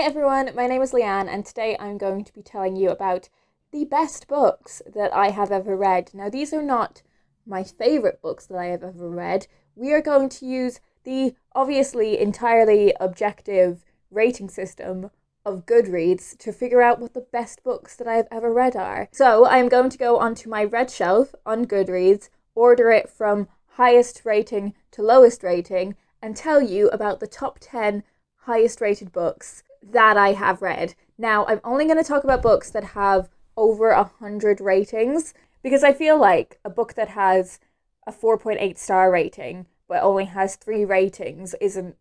everyone, my name is Leanne and today I'm going to be telling you about the best books that I have ever read. Now, these are not my favourite books that I have ever read. We are going to use the obviously entirely objective rating system of Goodreads to figure out what the best books that I've ever read are. So I'm going to go onto my read shelf on Goodreads, order it from highest rating to lowest rating, and tell you about the top 10 highest rated books that I have read. Now, I'm only going to talk about books that have over 100 ratings because I feel like a book that has a 4.8 star rating but only has 3 ratings isn't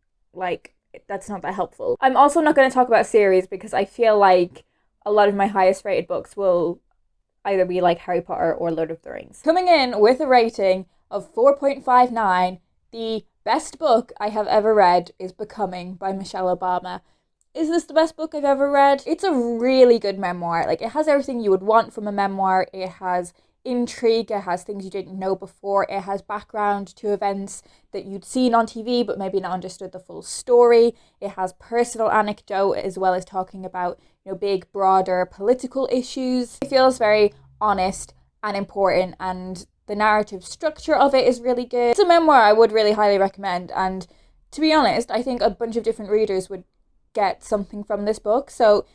that's not that helpful. I'm also not going to talk about series because I feel like a lot of my highest rated books will either be like Harry Potter or Lord of the Rings. Coming in with a rating of 4.59, the best book I have ever read is Becoming by Michelle Obama. Is this the best book I've ever read? It's a really good memoir. Like, it has everything you would want from a memoir. It has intrigue, it has things you didn't know before, it has background to events that you'd seen on TV but maybe not understood the full story. It has personal anecdote as well as talking about, big, broader political issues. It feels very honest and important, and the narrative structure of it is really good. It's a memoir I would really highly recommend, and to be honest, I think a bunch of different readers would get something from this book. So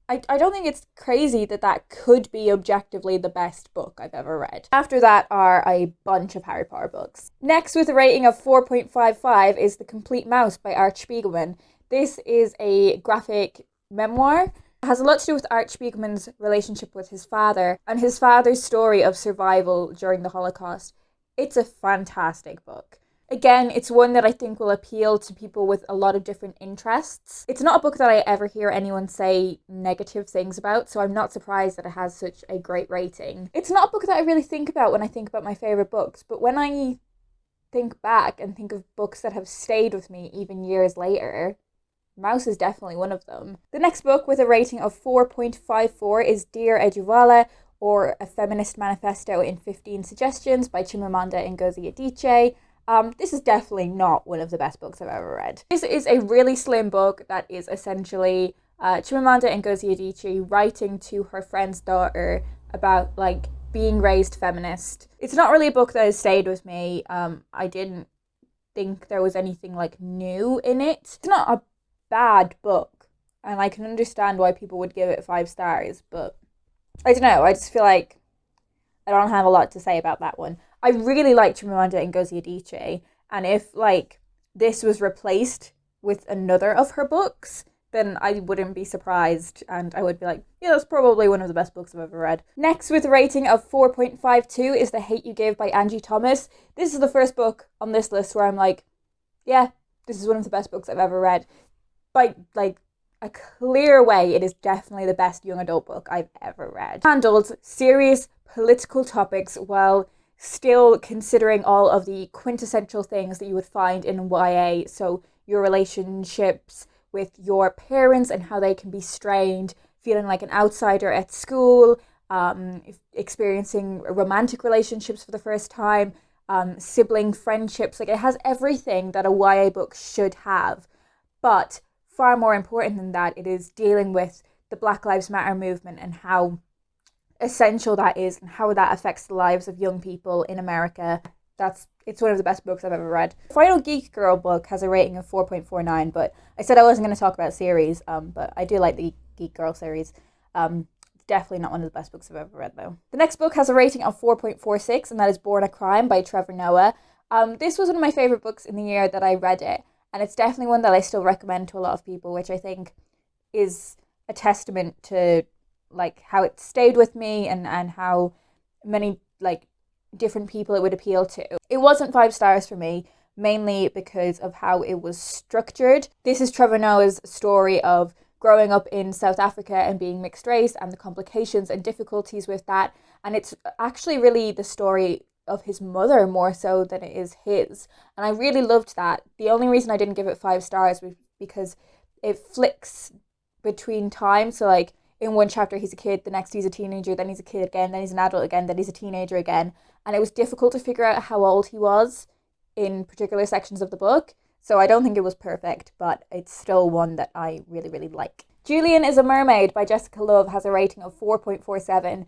I don't think it's crazy that could be objectively the best book I've ever read. After that are a bunch of Harry Potter books. Next, with a rating of 4.55, is The Complete Mouse by Art Spiegelman. This is a graphic memoir. It has a lot to do with Art Spiegelman's relationship with his father and his father's story of survival during the Holocaust. It's a fantastic book. Again, it's one that I think will appeal to people with a lot of different interests. It's not a book that I ever hear anyone say negative things about, so I'm not surprised that it has such a great rating. It's not a book that I really think about when I think about my favourite books, but when I think back and think of books that have stayed with me even years later, Mouse is definitely one of them. The next book with a rating of 4.54 is Dear Ejewala, or A Feminist Manifesto in 15 Suggestions by Chimamanda Ngozi Adichie. This is definitely not one of the best books I've ever read. This is a really slim book that is essentially Chimamanda Ngozi Adichie writing to her friend's daughter about being raised feminist. It's not really a book that has stayed with me. I didn't think there was anything new in it. It's not a bad book, and I can understand why people would give it 5 stars, but I don't know, I just feel like I don't have a lot to say about that one. I really like Chimamanda Ngozi Adichie, and if this was replaced with another of her books, then I wouldn't be surprised, and I would be like, yeah, that's probably one of the best books I've ever read. Next, with a rating of 4.52, is The Hate You Give by Angie Thomas. This is the first book on this list where I'm like, yeah, this is one of the best books I've ever read. By a clear way, it is definitely the best young adult book I've ever read. Handled serious political topics while still considering all of the quintessential things that you would find in YA. So your relationships with your parents and how they can be strained, feeling like an outsider at school, experiencing romantic relationships for the first time, sibling friendships. It has everything that a YA book should have. But far more important than that, it is dealing with the Black Lives Matter movement and how essential that is and how that affects the lives of young people in America. It's one of the best books I've ever read. The final Geek Girl book has a rating of 4.49, but I said I wasn't going to talk about series, but I do like the Geek Girl series. It's definitely not one of the best books I've ever read, though. The next book has a rating of 4.46, and that is Born a Crime by Trevor Noah. This was one of my favourite books in the year that I read it, and it's definitely one that I still recommend to a lot of people, which I think is a testament to how it stayed with me and how many different people it would appeal to. It wasn't 5 stars for me, mainly because of how it was structured. This is Trevor Noah's story of growing up in South Africa and being mixed race and the complications and difficulties with that. And it's actually really the story of his mother more so than it is his. And I really loved that. The only reason I didn't give it 5 stars was because it flicks between time. So in one chapter he's a kid, the next he's a teenager, then he's a kid again, then he's an adult again, then he's a teenager again. And it was difficult to figure out how old he was in particular sections of the book. So I don't think it was perfect, but it's still one that I really, really like. Julian is a Mermaid by Jessica Love has a rating of 4.47.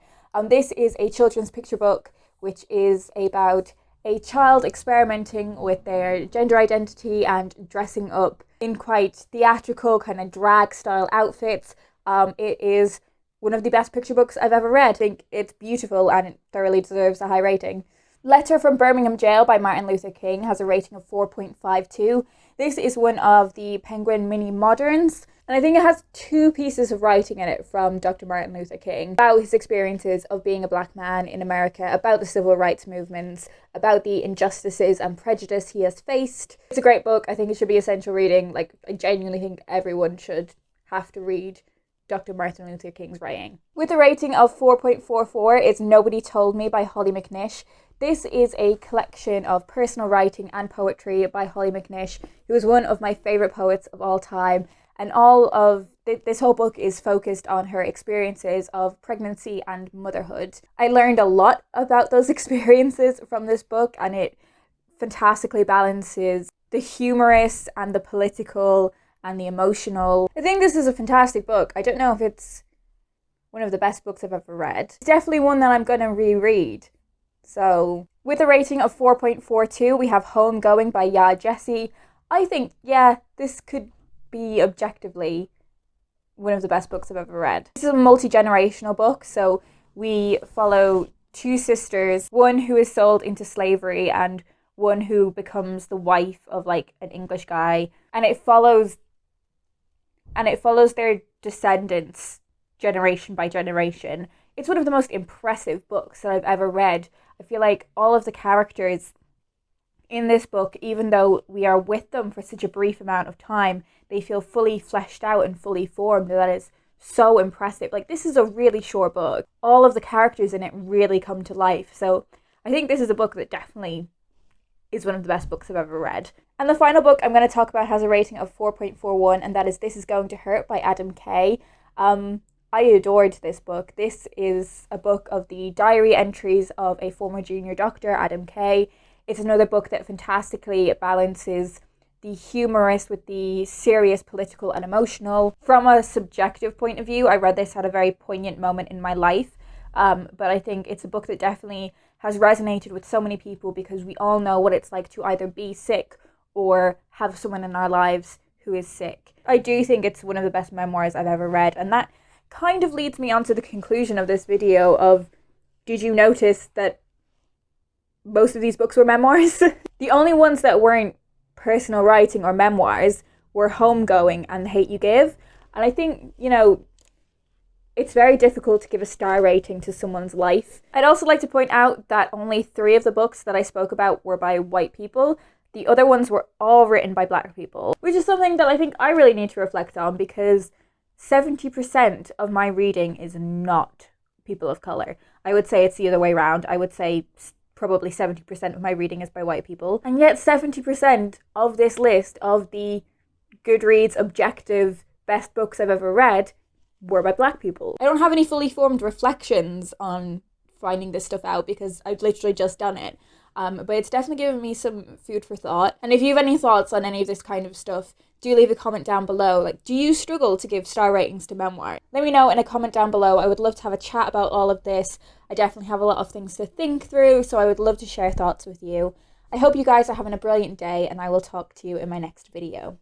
This is a children's picture book, which is about a child experimenting with their gender identity and dressing up in quite theatrical kind of drag style outfits. It is one of the best picture books I've ever read. I think it's beautiful and it thoroughly deserves a high rating. Letter from Birmingham Jail by Martin Luther King has a rating of 4.52. This is one of the Penguin mini moderns, and I think it has 2 pieces of writing in it from Dr. Martin Luther King about his experiences of being a black man in America, about the civil rights movements, about the injustices and prejudice he has faced. It's a great book. I think it should be essential reading. Like, I genuinely think everyone should have to read Dr. Martin Luther King's writing. With a rating of 4.44 is Nobody Told Me by Holly McNish. This is a collection of personal writing and poetry by Holly McNish, who is one of my favourite poets of all time. And all of this whole book is focused on her experiences of pregnancy and motherhood. I learned a lot about those experiences from this book, and it fantastically balances the humorous and the political and the emotional. I think this is a fantastic book. I don't know if it's one of the best books I've ever read. It's definitely one that I'm going to reread. So, with a rating of 4.42, we have Homegoing by Ya Jessie. I think, yeah, this could be objectively one of the best books I've ever read. This is a multi-generational book, so we follow 2 sisters, one who is sold into slavery and one who becomes the wife of like an English guy, and it follows their descendants generation by generation. It's one of the most impressive books that I've ever read. I feel like all of the characters in this book, even though we are with them for such a brief amount of time, they feel fully fleshed out and fully formed. That is so impressive. Like, this is a really short book. All of the characters in it really come to life. So I think this is a book that definitely is one of the best books I've ever read. And the final book I'm going to talk about has a rating of 4.41, and that is This Is Going to Hurt by Adam Kay. I adored this book. This is a book of the diary entries of a former junior doctor, Adam Kay. It's another book that fantastically balances the humorous with the serious, political and emotional. From a subjective point of view, I read this at a very poignant moment in my life, but I think it's a book that definitely has resonated with so many people because we all know what it's like to either be sick or have someone in our lives who is sick. I do think it's one of the best memoirs I've ever read, and that kind of leads me on to the conclusion of this video of, did you notice that most of these books were memoirs? The only ones that weren't personal writing or memoirs were Homegoing and The Hate U Give. And I think, you know, it's very difficult to give a star rating to someone's life. I'd also like to point out that only 3 of the books that I spoke about were by white people. The other ones were all written by black people, which is something that I think I really need to reflect on, because 70% of my reading is not people of colour. I would say it's the other way around. I would say probably 70% of my reading is by white people. And yet 70% of this list of the Goodreads objective best books I've ever read were by black people. I don't have any fully formed reflections on finding this stuff out because I've literally just done it. But it's definitely given me some food for thought. And if you have any thoughts on any of this kind of stuff, do leave a comment down below. Like, do you struggle to give star ratings to memoir? Let me know in a comment down below. I would love to have a chat about all of this. I definitely have a lot of things to think through, so I would love to share thoughts with you. I hope you guys are having a brilliant day, and I will talk to you in my next video.